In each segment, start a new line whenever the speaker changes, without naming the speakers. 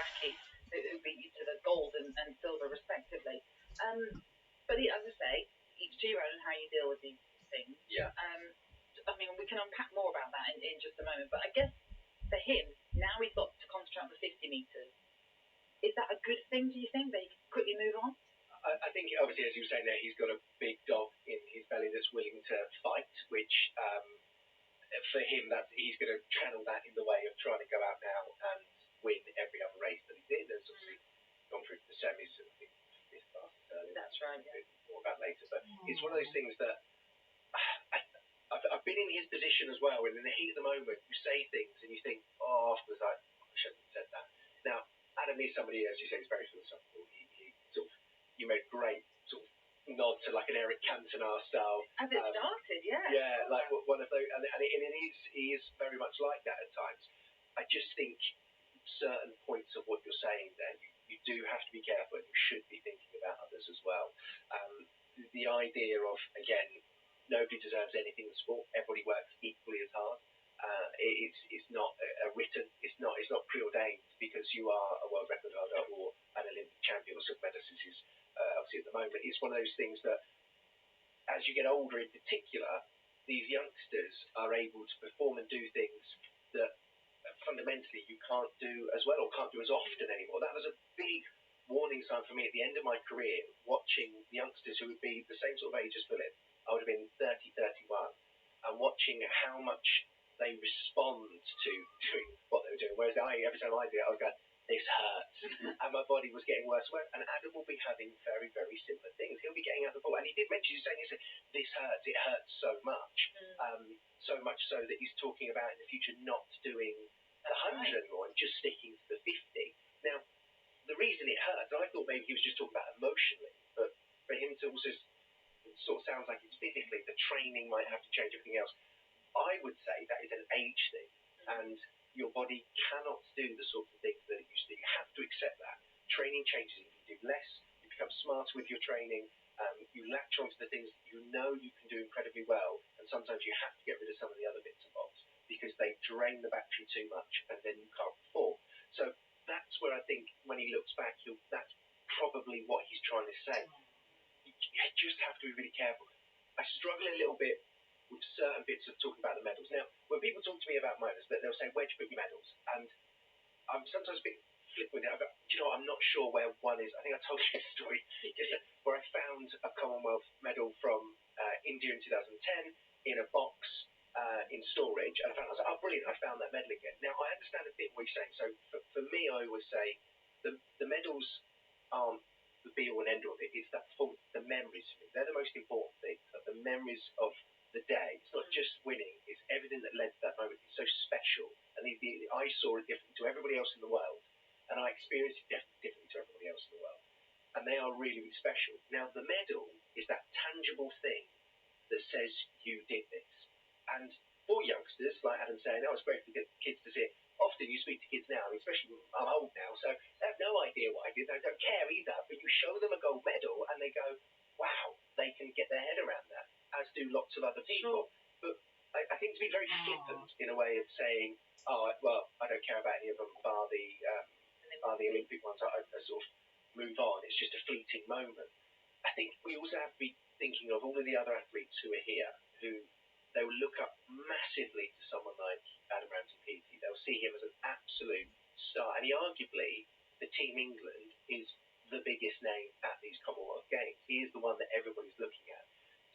Iraqi, who beat you to the gold and silver respectively. But as I say, each to your own how you deal with these things.
Yeah.
I mean, we can unpack more about that in just a moment. But I guess for him, now he's got to concentrate on the 50 metres. Is that a good thing, do you think, that he can quickly move on?
I think, obviously, as you were saying there, he's got a big dog in his belly that's willing to fight, which for him, he's going to channel that in the way of trying to go out now and win every other race that he's in. There's obviously gone through the semis, and I think this fastest earlier.
That's right. Yeah.
More about later, but it's one of those things that I've been in his position as well, and in the heat of the moment, you say things and you think, oh, afterwards, I shouldn't have said that. Now, Adam is somebody, as you say, is very philosophical. He sort of, you made great sort of nod to like an Eric Cantona style.
As it started, yeah.
Yeah, like one of those, and he is very much like that at times. I just think certain points of what you're saying there, you do have to be careful, and you should be thinking about others as well. The idea of, again, nobody deserves anything in sport. Everybody works equally as hard. It's not a written. It's not preordained because you are a world record holder or an Olympic champion or silver medalist. This is obviously at the moment. It's one of those things that, as you get older, in particular, these youngsters are able to perform and do things that fundamentally you can't do as well or can't do as often anymore. That was a big warning sign for me at the end of my career, watching youngsters who would be the same sort of age as Philip. I would have been 30, 31, and watching how much they respond to doing what they were doing. Whereas every time I did it, I was going, this hurts. And my body was getting worse. And Adam will be having very, very similar things. He'll be getting out the ball. And he did mention, he said, this hurts. It hurts so much. So much so that he's talking about in the future not doing the 100 anymore and just sticking to the 50. Now, the reason it hurts, I thought maybe he was just talking about emotionally, but for him to also, it sort of sounds like it's physically, the training might have to change everything else. I would say that is an age thing, and your body cannot do the sorts of things that it used to. You have to accept that. Training changes. You do less, you become smarter with your training, you latch onto the things that you know you can do incredibly well, and sometimes you have to get rid of some of the other bits and bobs because they drain the battery too much, and then you can't perform. So that's where I think when he looks back, that's probably what he's trying to say. You just have to be really careful. I struggle a little bit with certain bits of talking about the medals. Now, when people talk to me about medals, they'll say, where'd you put your medals? And I'm sometimes a bit flippant with it. I go, do you know what? I'm not sure where one is. I think I told you a story where I found a Commonwealth medal from India in 2010 in a box in storage. And I was like, oh, brilliant, I found that medal again. Now, I understand a bit what you're saying. So for me, I always say the medals aren't the be-all and end-all of it. It's the memories for me. They're the most important things. The memories of the day. It's not just winning, it's everything that led to that moment. It's so special, and I saw it differently to everybody else in the world, and I experienced it differently to everybody else in the world, and they are really, really special. Now, the medal is that tangible thing that says you did this, and for youngsters, like Adam's saying, it's great to get kids to see it. Often you speak to kids now, I mean, especially I'm old now, so they have no idea what I did. They don't care either, but you show them a gold medal, and they go, wow, they can get their head around that, as do lots of other people. But I think to be very flippant in a way of saying, oh, well, I don't care about any of them bar the Olympic ones, I sort of move on, it's just a fleeting moment. I think we also have to be thinking of all of the other athletes who are here, who they will look up massively to someone like Adam Ramsey-Peaty. They'll see him as an absolute star. And he arguably, the Team England, is the biggest name at these Commonwealth Games. He is the one that everybody's looking at.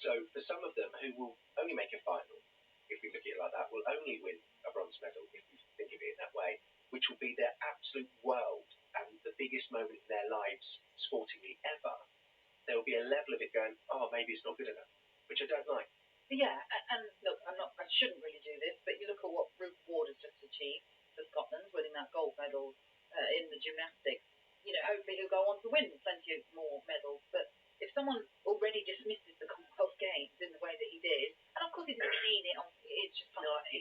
So for some of them who will only make a final, if we look at it like that, will only win a bronze medal, if we think of it in that way, which will be their absolute world and the biggest moment in their lives, sportingly ever, there will be a level of it going, oh, maybe it's not good enough, which I don't like.
Yeah, and look, I shouldn't really do this, but you look at what Ruth Ward has just achieved for Scotland, winning that gold medal in the gymnastics. You know, hopefully he'll go on to win plenty of more medals, but if someone already dismisses the Commonwealth Games in the way that he did, and of course he didn't mean it, it's just not, he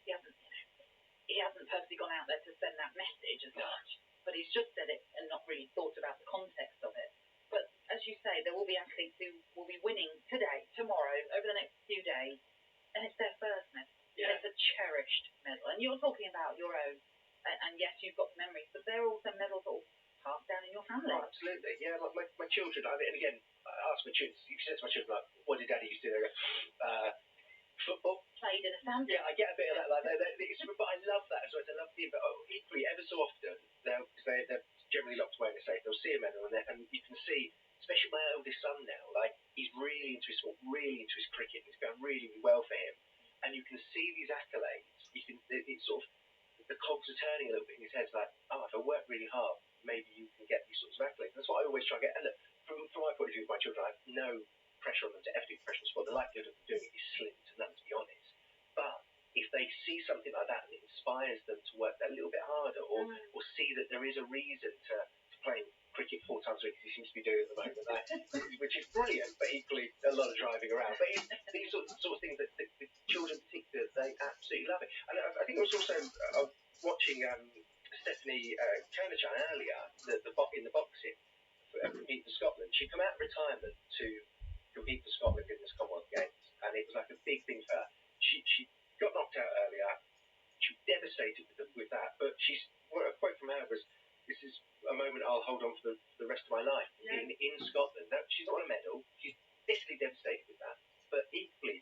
hasn't purposely gone out there to send that message as much, but he's just said it and not really thought about the context of it. But as you say, there will be athletes who will be winning today, tomorrow, over the next few days, and it's their first medal. Yeah. And it's a cherished medal. And you're talking about your own, and yes, you've got memories, but they're also medals
absolutely. Yeah, my children, I mean, and again, I ask my children, you said to my children, like, what did Daddy used to do? They go, football.
Played in a sandpit.
Yeah, I get a bit of that. Like, but I love that as well. I love the, but equally, ever so often, they're generally locked away in a safe. They'll see a medal, and you can see, especially my eldest son now, like, he's really into his sport, really into his cricket. It's going really, really well for him. And you can see these accolades. It's sort of, the cogs are turning a little bit in his head. It's like, oh, if I work really hard, maybe you can get these sorts of accolades. That's what I always try and get. And look, from my point of view with my children, I have no pressure on them to ever do professional sport. The likelihood of them doing it is slim to none, to be honest. But if they see something like that and it inspires them to work that little bit harder, or see that there is a reason to play cricket 4 times a week, as he seems to be doing at the moment, which is brilliant, but equally a lot of driving around. But it's these sort of things that the children particularly, they absolutely love it. And I think it was also watching Stephanie Kernichan earlier, in the boxing, compete for Scotland. She come out of retirement to compete for Scotland in this Commonwealth Games, and it was like a big thing for her. She got knocked out earlier. She was devastated with that, but a quote from her was, "This is a moment I'll hold on for the rest of my life." Yeah. In Scotland. Now, she's not won a medal. She's bitterly devastated with that, but equally,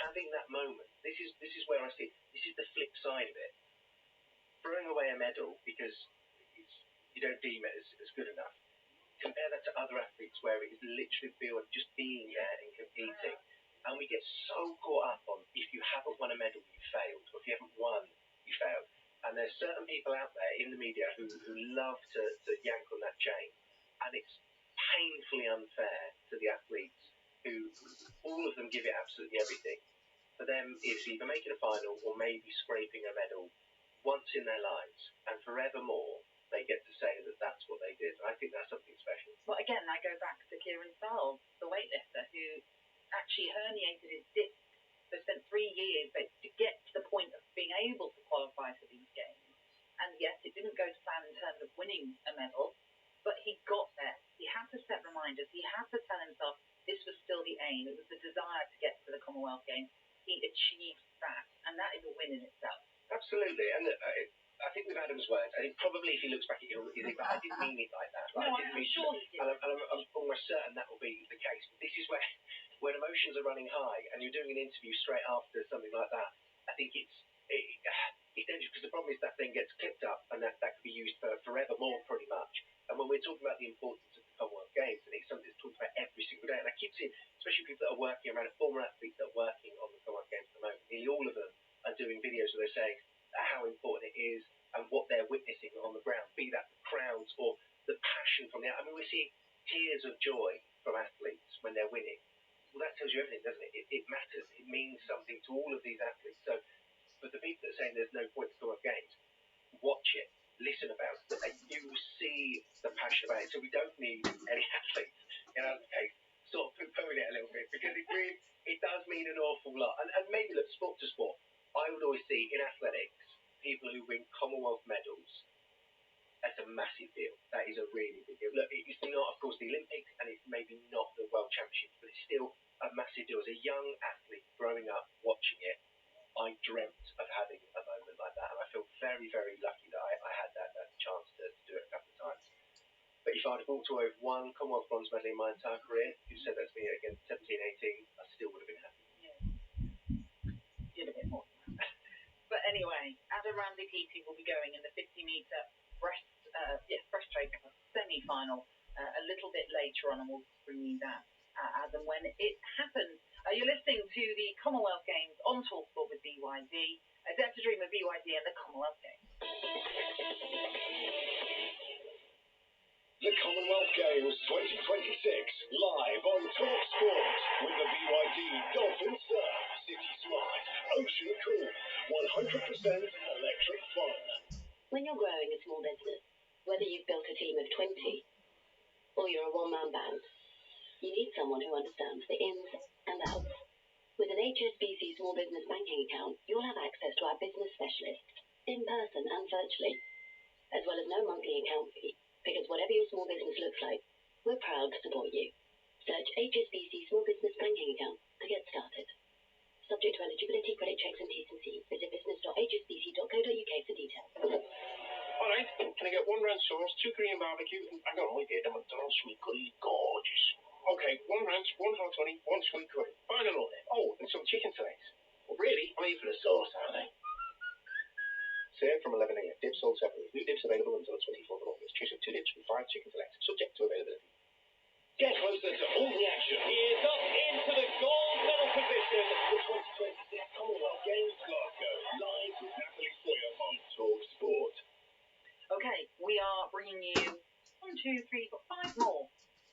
having that moment. This is where I see this is the flip side of it. Throwing away a medal because you don't deem it as good enough. Compare that to other athletes where it is literally beyond just being there and competing. And we get so caught up on, if you haven't won a medal, you failed. Or if you haven't won, you failed. And there's certain people out there in the media who love to yank on that chain. And it's painfully unfair to the athletes who, all of them give it absolutely everything. For them, it's either making a final or maybe scraping a medal once in their lives. And forevermore, they get to say that that's what they did. I think that's something special.
Well, again, I go back to Kieran Stiles, the weightlifter, who actually herniated his disc. So spent 3 years to get to the point of being able to qualify for these games. And yes, it didn't go to plan in terms of winning a medal, but he got there. He had to set reminders. He had to tell himself this was still the aim. It was the desire to get to the Commonwealth Games. He achieved that, and that is a win in itself.
Absolutely, and I think with Adam's words, I think probably if he looks back at it, he'll think, I didn't mean it like that.
Like, no, I'm sure he did.
And I'm almost certain that will be the case. But this is where, when emotions are running high and you're doing an interview straight after something like that, I think it's dangerous, because the problem is that thing gets clipped up and that could be used for forevermore, pretty much. And when we're talking about the importance of the Commonwealth Games, I think it's something that's talked about every single day. And I keep seeing, especially people that are working around, former athletes that are working on the Commonwealth Games at the moment, nearly all of them are doing videos where they're saying how important it is and what they're witnessing on the ground, be that the crowds or the passion from the. I mean, we see tears of joy from athletes when they're winning. Well, that tells you everything, doesn't it? It matters. It means something to all of these athletes. So, but the people that are saying there's no point to Commonwealth Games, watch it, listen about it, and you will see the passion about it. So we don't need any athletes, in our case, sort of poo-pooing it a little bit, because it does mean an awful lot. And maybe, look, sport to sport, I would always see in athletics people who win Commonwealth medals. That's a massive deal. That is a really big deal. Look, it's not, of course, the Olympics, and it's maybe not the World Championships, but it's still a massive deal. As a young athlete growing up watching it, I dreamt of having a moment like that, and I feel very, very lucky that I had that chance to do it a couple of times. But if I'd have walked away with one Commonwealth bronze medal in my entire career, if you said that to me against 17, 18, I still would have been happy.
Yeah. Did a bit more. But anyway, Adam Ramsey Peaty will be going in the 50-metre breaststroke semi-final a little bit later on, and we'll bring you that as and when it happens. You're listening to the Commonwealth Games on TalkSport with BYD, Dare to Dream of BYD and the Commonwealth Games.
The Commonwealth Games 2026, live on TalkSport, with the BYD Dolphin Surf, City Smart, Ocean Cool, 100% electric fun.
When you're growing a small business, whether you've built a team of 20 or you're a one-man band, you need someone who understands the ins and outs. With an HSBC small business banking account, you'll have access to our business specialists, in person and virtually, as well as no monthly account fee, because whatever your small business looks like, we're proud to support you. Search HSBC Small Business Banking Account to get started. Subject to eligibility, credit checks and T's and C's. Visit business.hsbc.co.uk for details.
All right, can I get 1 ranch sauce, 2 Korean barbecue, and hang on, wait here, the McDonald's sweet curry, gorgeous. Okay, 1 ranch, 1 hot honey, 1 sweet curry. Final order. Oh, and some chicken fillets. Well, really? I'm for the sauce, aren't I? Served from 11 a.m. Dips sold separately. New dips available until the 24th of August. Choose from 2 dips with 5 chicken fillets, subject to availability.
Get closer to all the action. He is up into the gold medal position. The 2026 Commonwealth Games Glasgow. Live with Natalie Sawyer on TalkSport.
Okay, we are bringing you 5 more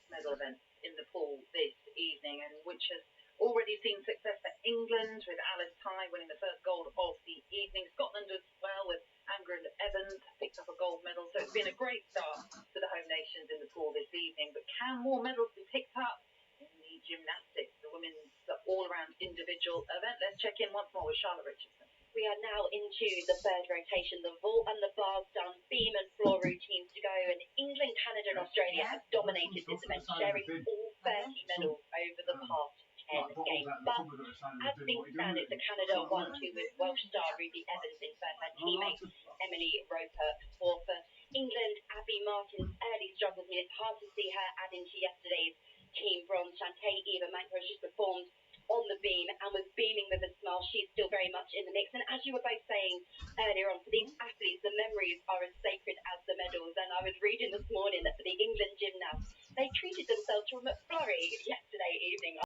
medal events in the pool this evening, and which has already seen success for England, with Alice Tighe winning the first gold of the evening. Scotland as well, with Angrid Evans picked up a gold medal. So it's been a great start for the home nations in the pool this evening. But can more medals be picked up in the gymnastics, the women's all-around individual event? Let's check in once more with Charlotte Richardson.
We are now into the third rotation. The vault and the bars done, beam and floor routines to go, and England, Canada and Australia have dominated this event, sharing all 30 medals over the past 10 games. But as things stand, it's a Canada 1-2 with Welsh star Ruby Evans in first, her teammate Emily Roper fourth. For England, Abby Martin's early struggles mean it's hard to see her add into yesterday's team bronze. Shantae Eva Manko has just performed on the beam and was beaming with a smile. She's still very much in the mix. And as you were both saying earlier on, for these athletes, the memories are as sacred as the medals. And I was reading this morning that for the England gymnasts, they treated themselves to a McFlurry yesterday evening